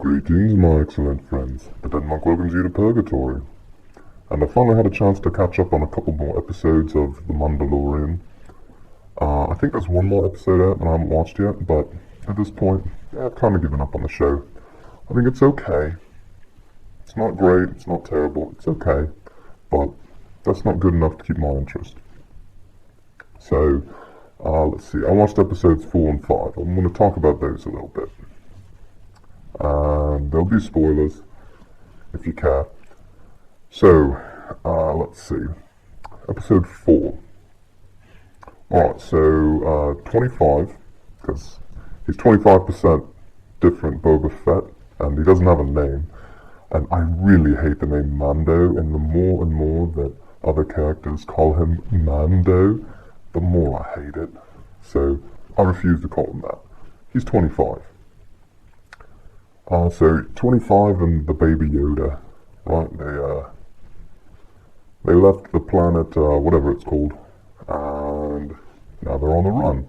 Greetings, my excellent friends. The Dead Monk welcomes you to Purgatory. And I finally had a chance to catch up on a couple more episodes of The Mandalorian. I think there's one more episode out that I haven't watched yet, but at this point, I've kind of given up on the show. I think it's okay. It's not great, it's not terrible, it's okay. But that's not good enough to keep my interest. So, let's see. I watched episodes 4 and 5. I'm going to talk about those a little bit. There'll be spoilers, if you care. So, let's see. Episode 4. Alright, so, 25, because he's 25% different Boba Fett, and he doesn't have a name. And I really hate the name Mando, and the more and more that other characters call him Mando, the more I hate it. So, I refuse to call him that. He's 25. So 25 and the Baby Yoda, right? They left the planet, whatever it's called, and now they're on the run.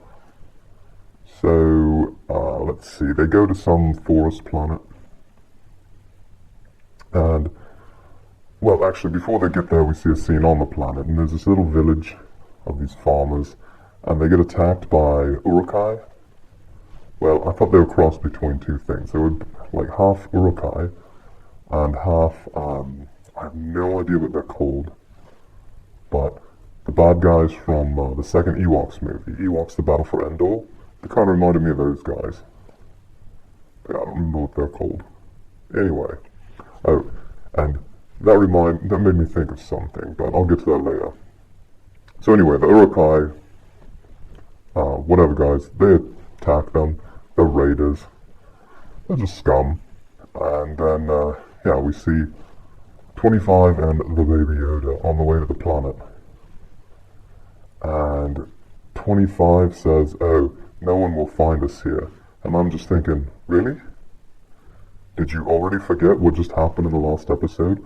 So, let's see, they go to some forest planet, and, well, actually, before they get there, we see a scene on the planet, and there's this little village of these farmers, and they get attacked by Uruk-hai. Well, I thought they were crossed between two things. They were like half Uruk-hai and half, I have no idea what they're called, but the bad guys from the second Ewoks movie, Ewoks The Battle for Endor, they kind of reminded me of those guys. I don't remember what they're called. Anyway, oh, and that made me think of something, but I'll get to that later. So anyway, the Uruk-hai, whatever guys, they attack them. They're raiders. They're just scum. And then, yeah, we see 25 and the Baby Yoda on the way to the planet. And 25 says, oh, no one will find us here. And I'm just thinking, really? Did you already forget what just happened in the last episode?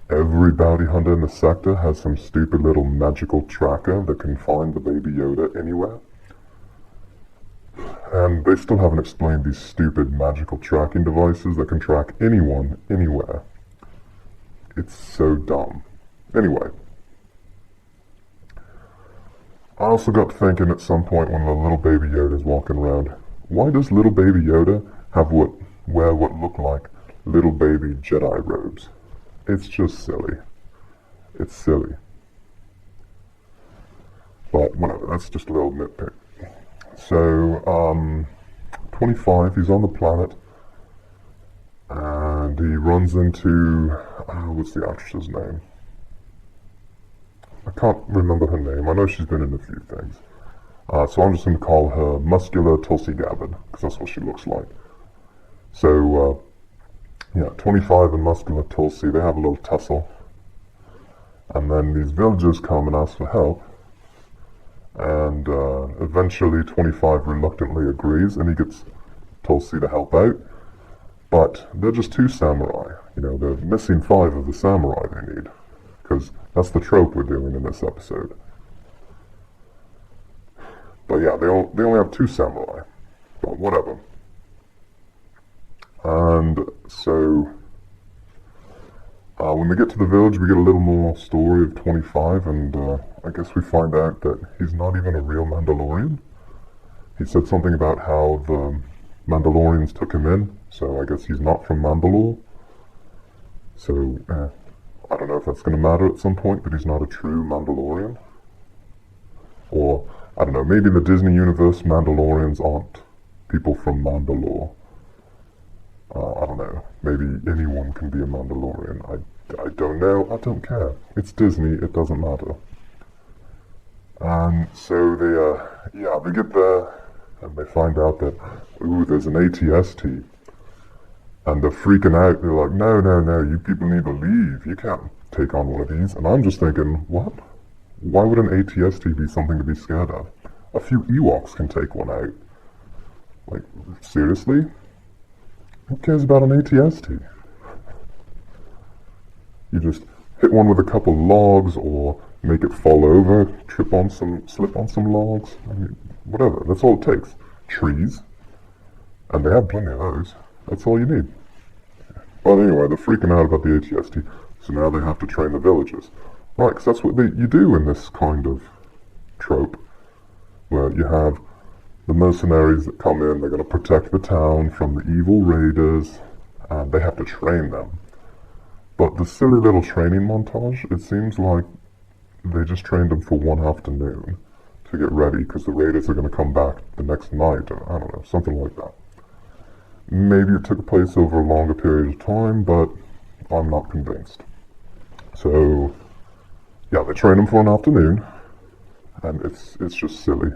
Every bounty hunter in the sector has some stupid little magical tracker that can find the Baby Yoda anywhere. And they still haven't explained these stupid magical tracking devices that can track anyone, anywhere. It's so dumb. Anyway. I also got thinking at some point when the little Baby Yoda's walking around, why does little Baby Yoda wear what look like little baby Jedi robes? It's just silly. It's silly. But whatever, that's just a little nitpick. So, 25, he's on the planet, and he runs into, what's the actress's name? I can't remember her name. I know she's been in a few things. So I'm just going to call her Muscular Tulsi Gabbard, because that's what she looks like. So, yeah, 25 and Muscular Tulsi, they have a little tussle. And then these villagers come and ask for help. And eventually 25 reluctantly agrees, and he gets Tulsi to help out. But they're just 2 samurai. You know, they're missing 5 of the samurai they need. Because that's the trope we're doing in this episode. But yeah, they only have 2 samurai. But whatever. And so, when we get to the village, we get a little more story of 25, and I guess we find out that he's not even a real Mandalorian. He said something about how the Mandalorians took him in, so I guess he's not from Mandalore. So, I don't know if that's going to matter at some point, that he's not a true Mandalorian. Or, I don't know, maybe in the Disney universe, Mandalorians aren't people from Mandalore. I don't know, maybe anyone can be a Mandalorian. I don't know, I don't care. It's Disney, it doesn't matter. And so they get there, and they find out that, ooh, there's an ATST. And they're freaking out, they're like, no, you people need to leave, you can't take on one of these. And I'm just thinking, what? Why would an ATST be something to be scared of? A few Ewoks can take one out. Like, seriously? Who cares about an ATST? You just hit one with a couple logs, or make it fall over, slip on some logs. I mean, whatever, that's all it takes. Trees. And they have plenty of those. That's all you need. Well, anyway, they're freaking out about the ATST, so now they have to train the villagers. Right, because that's what you do in this kind of trope, where you have the mercenaries that come in, they're going to protect the town from the evil raiders, and they have to train them. But the silly little training montage, it seems like they just trained them for one afternoon to get ready, because the raiders are going to come back the next night, or I don't know, something like that. Maybe it took place over a longer period of time, but I'm not convinced. So, yeah, they train them for an afternoon, and it's just silly.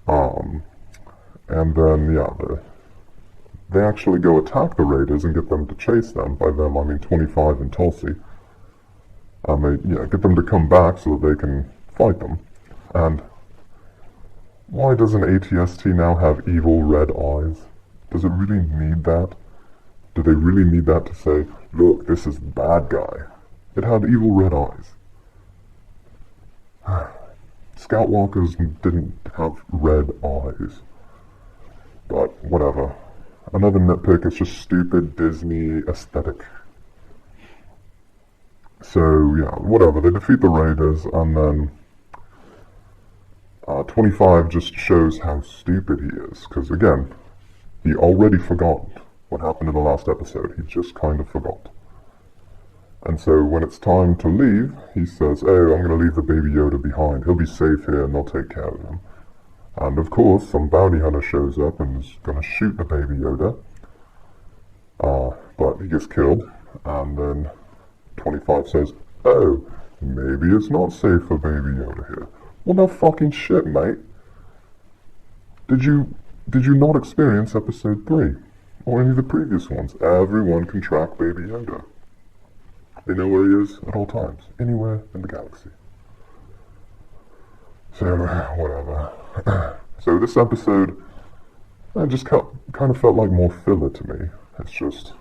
And then, yeah, they actually go attack the raiders and get them to chase them. By them, I mean 25 and Tulsi. And they, yeah, get them to come back so that they can fight them. And why does an ATST now have evil red eyes? Does it really need that? Do they really need that to say, look, this is the bad guy? It had evil red eyes. Scoutwalkers didn't have red eyes. But whatever. Another nitpick, it's just stupid Disney aesthetic. So yeah, whatever, they defeat the raiders, and then 25 just shows how stupid he is, because again, he already forgot what happened in the last episode. He just kind of forgot. And so when it's time to leave, he says, oh, I'm going to leave the baby Yoda behind. He'll be safe here and they'll take care of him. And of course, some bounty hunter shows up and is going to shoot the baby Yoda. But he gets killed. And then 25 says, oh, maybe it's not safe for baby Yoda here. Well, no fucking shit, mate. Did you not experience episode 3? Or any of the previous ones? Everyone can track baby Yoda. They know where he is at all times, anywhere in the galaxy. So, whatever. So this episode, just kind of felt like more filler to me. It's just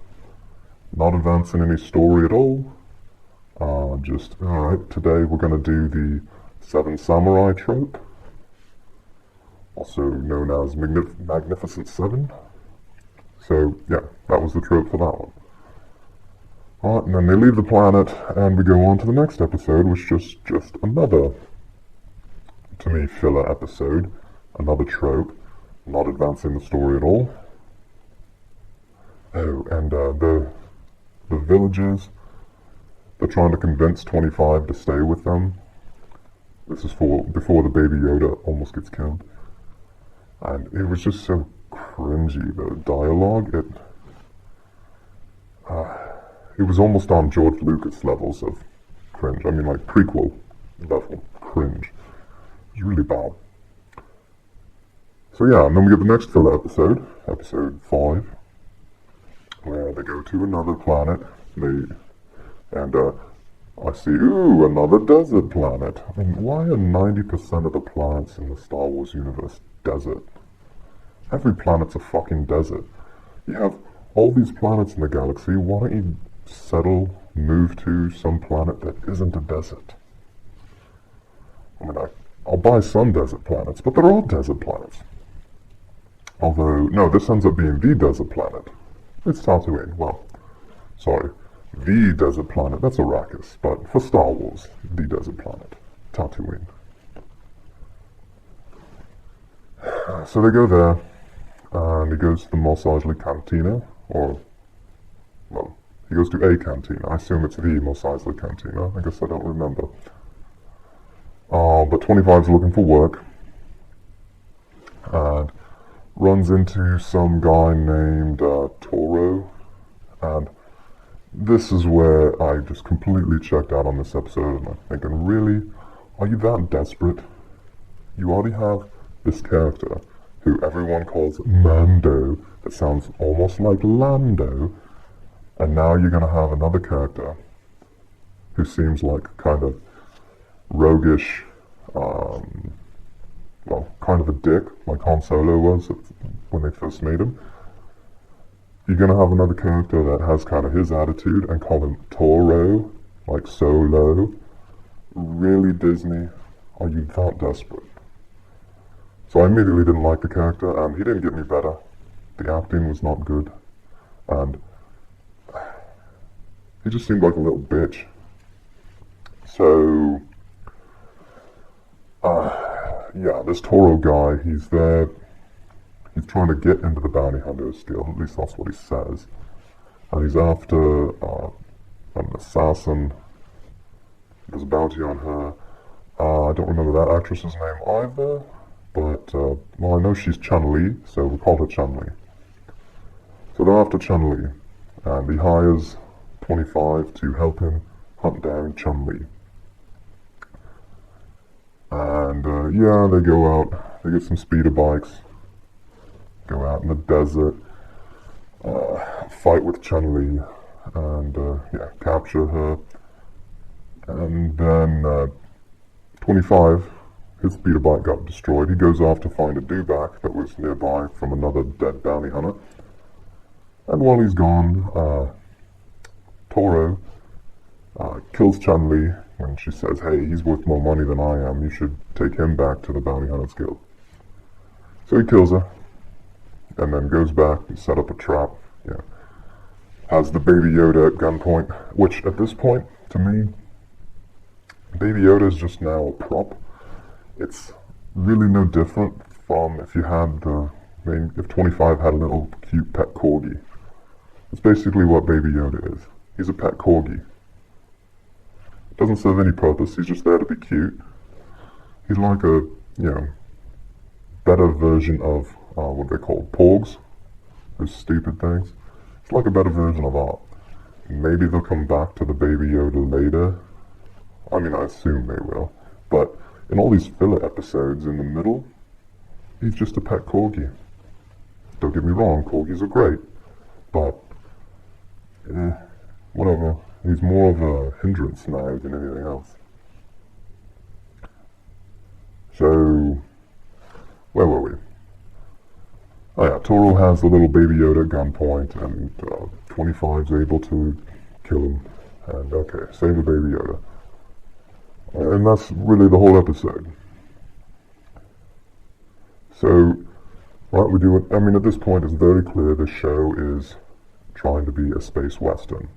not advancing any story at all. Just, alright, today we're going to do the 7 Samurai trope, also known as Magnificent 7. So, yeah, that was the trope for that one. Alright, and then they leave the planet, and we go on to the next episode, which is just another, to me, filler episode. Another trope, not advancing the story at all. Oh, and the villagers, they're trying to convince 25 to stay with them. This is before the baby Yoda almost gets killed. And it was just so cringy, the dialogue, it was almost on George Lucas levels of cringe. I mean, like prequel level cringe. It was really bad. So yeah, and then we get the next filler episode, episode 5, where they go to another planet. I see, ooh, another desert planet. I mean, why are 90% of the planets in the Star Wars universe desert? Every planet's a fucking desert. You have all these planets in the galaxy, why don't you move to some planet that isn't a desert? I mean, I'll buy some desert planets, but they're all desert planets. Although, no, this ends up being the desert planet. It's Tatooine. Well, sorry. The desert planet, that's Arrakis. But for Star Wars, the desert planet. Tatooine. So they go there, and he goes to the Mos Eisley Cantina, he goes to a cantina. I assume it's the Mos Eisley Cantina. I guess I don't remember. But 25's looking for work, and runs into some guy named Toro, and this is where I just completely checked out on this episode, and I'm thinking, really? Are you that desperate? You already have this character, who everyone calls Mando, that sounds almost like Lando, and now you're going to have another character who seems like kind of roguish, kind of a dick, like Han Solo was when they first made him. You're going to have another character that has kind of his attitude and call him Toro, like Solo. Really, Disney? Are you that desperate? So I immediately didn't like the character, and he didn't get any better. The acting was not good, and he just seemed like a little bitch. So, yeah, this Toro guy, he's there. He's trying to get into the bounty hunter's deal. At least that's what he says. And he's after an assassin. There's a bounty on her. I don't remember that actress's name either. But, well, I know she's Chun-Li, so we call her Chun-Li. So they're after Chun-Li. And he hires 25 to help him hunt down Chun-Li. And, yeah, they go out. They get some speeder bikes. Go out in the desert. Fight with Chun-Li. And, yeah, capture her. And then, 25, his speeder bike got destroyed. He goes off to find a dewback that was nearby from another dead bounty hunter. And while he's gone, Toro kills Chun-Li when she says, hey, he's worth more money than I am. You should take him back to the Bounty Hunters Guild. So he kills her, and then goes back and set up a trap. Yeah. Has the Baby Yoda at gunpoint, which at this point, to me, Baby Yoda is just now a prop. It's really no different from if you had if 25 had a little cute pet corgi. It's basically what Baby Yoda is. He's a pet corgi. Doesn't serve any purpose, he's just there to be cute. He's like a, better version of what they call porgs. Those stupid things. It's like a better version of art. Maybe they'll come back to the Baby Yoda later. I mean, I assume they will. But in all these filler episodes in the middle, he's just a pet corgi. Don't get me wrong, corgis are great. But, whatever. He's more of a hindrance now than anything else. So, where were we? Oh yeah, Toro has the little Baby Yoda at gunpoint, and 25's able to kill him. And okay, save the Baby Yoda. And that's really the whole episode. So, right, we do it. I mean, at this point, it's very clear the show is trying to be a space western.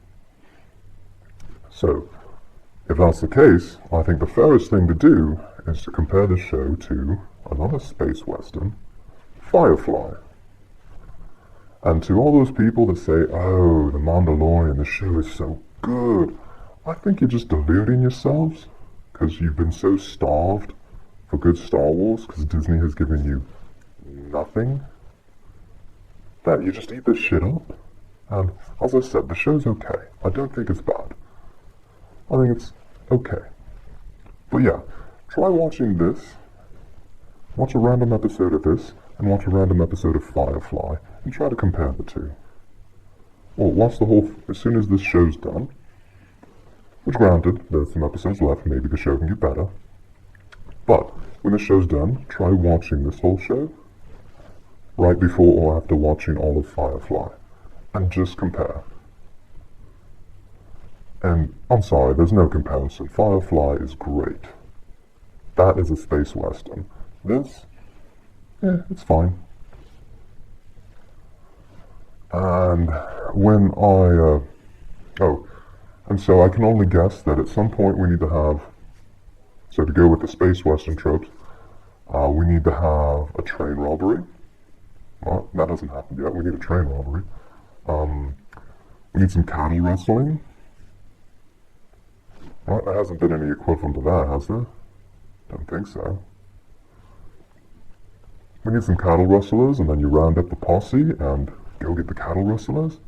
So, if that's the case, I think the fairest thing to do is to compare the show to another space western, Firefly. And to all those people that say, oh, the Mandalorian, the show is so good, I think you're just deluding yourselves, because you've been so starved for good Star Wars, because Disney has given you nothing, that you just eat this shit up. And as I said, the show's okay. I don't think it's bad. I think it's okay. But yeah, try watching this, watch a random episode of this, and watch a random episode of Firefly, and try to compare the two. Or watch the whole, as soon as this show's done, which granted, there's some episodes left, maybe the show can get better. But, when the show's done, try watching this whole show, right before or after watching all of Firefly, and just compare. And I'm sorry, there's no comparison. Firefly is great. That is a space western. This, it's fine. And when and so I can only guess that at some point we need to have, so to go with the space western tropes, we need to have a train robbery. Well, that hasn't happened yet. We need a train robbery. We need some cattle wrestling. Right, there hasn't been any equivalent to that, has there? Don't think so. We need some cattle rustlers, and then you round up the posse and go get the cattle rustlers.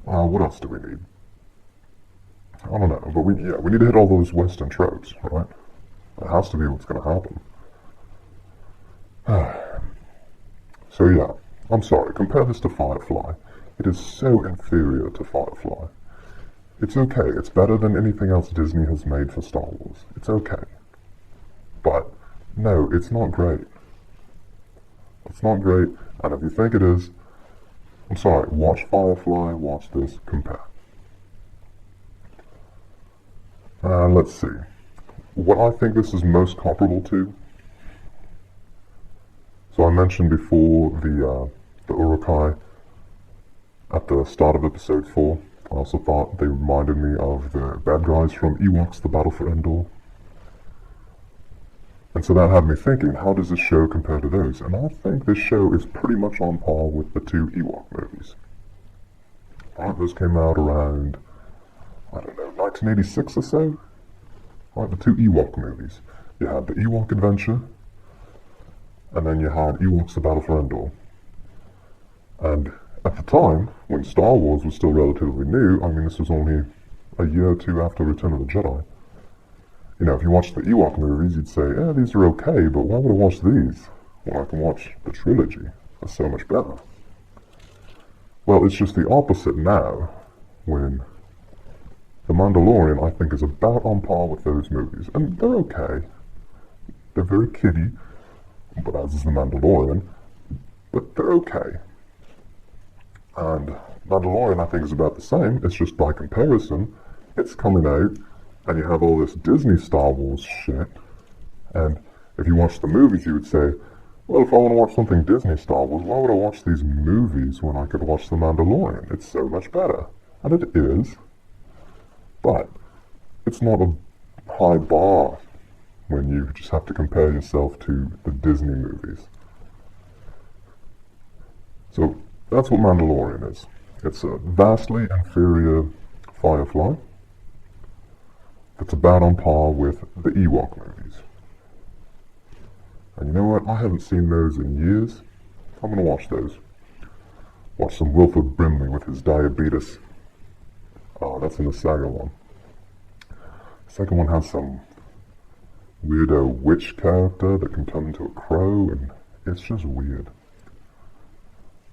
What else do we need? I don't know, but we need to hit all those Western tropes, right? That has to be what's going to happen. So yeah, I'm sorry, compare this to Firefly. It is so inferior to Firefly. It's okay, it's better than anything else Disney has made for Star Wars. It's okay. But, no, it's not great. It's not great, and if you think it is, I'm sorry, watch Firefly, watch this, compare. Let's see. What I think this is most comparable to, so I mentioned before the Urukai at the start of episode 4, I also thought they reminded me of the bad guys from Ewoks: The Battle for Endor. And so that had me thinking, how does this show compare to those? And I think this show is pretty much on par with the two Ewok movies. Those came out around, I don't know, 1986 or so? The two Ewok movies. You had the Ewok Adventure, and then you had Ewoks: The Battle for Endor. And at the time, when Star Wars was still relatively new, I mean, this was only a year or two after Return of the Jedi. You know, if you watch the Ewok movies, you'd say, yeah, these are okay, but why would I watch these when I can watch the trilogy? That's so much better. Well, it's just the opposite now, when The Mandalorian, I think, is about on par with those movies. And they're okay. They're very kiddie, but as is The Mandalorian, but they're okay. And Mandalorian, I think, is about the same. It's just by comparison, it's coming out, and you have all this Disney Star Wars shit. And if you watch the movies, you would say, well, if I want to watch something Disney Star Wars, why would I watch these movies when I could watch The Mandalorian? It's so much better. And it is. But it's not a high bar when you just have to compare yourself to the Disney movies. So that's what Mandalorian is. It's a vastly inferior Firefly that's about on par with the Ewok movies. And you know what? I haven't seen those in years. I'm gonna watch those. Watch some Wilford Brimley with his diabetes. Oh, that's in the second one. The second one has some weirdo witch character that can turn into a crow, and it's just weird.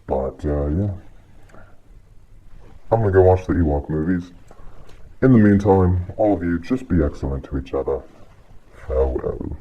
But, yeah. I'm gonna go watch the Ewok movies. In the meantime, all of you, just be excellent to each other. Farewell.